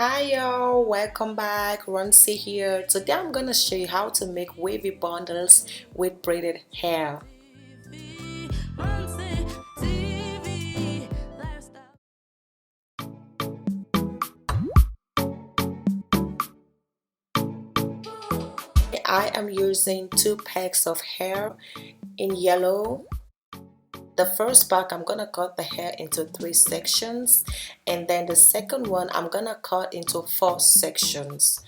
Hi y'all, welcome back. Ronsay here. Today I'm gonna show you how to make wavy bundles with braided hair. I am using 2 packs of hair in yellow. The first pack I'm gonna cut the hair into 3 sections, and then the second one I'm gonna cut into 4 sections.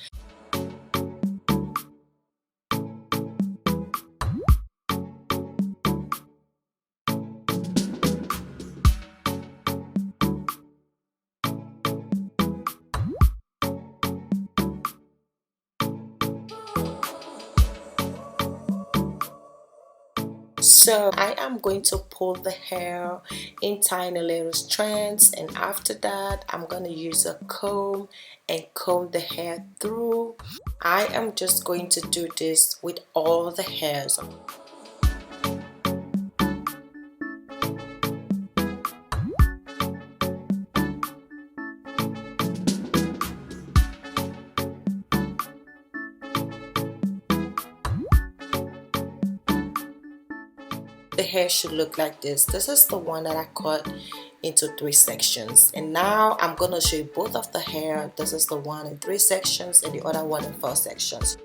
So I am going to pull the hair in tiny little strands, and after that I'm going to use a comb and comb the hair through. I am just going to do this with all the hairs. The hair should look like this. This is the one that I cut into 3 sections, and now I'm gonna show you both of the hair. This is the one in 3 sections and the other one in 4 sections.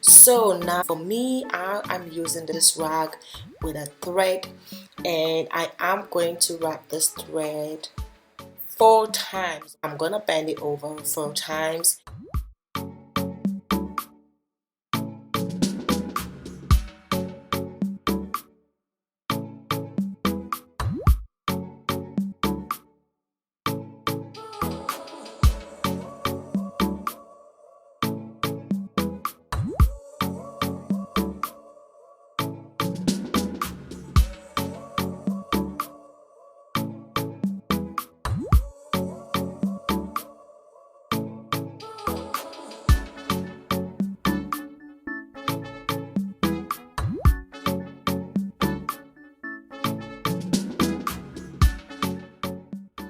So now for me, I'm using this rag with a thread, and I am going to wrap this thread 4 times. I'm gonna bend it over 4 times.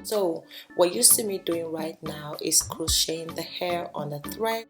So what you see me doing right now is crocheting the hair on the thread.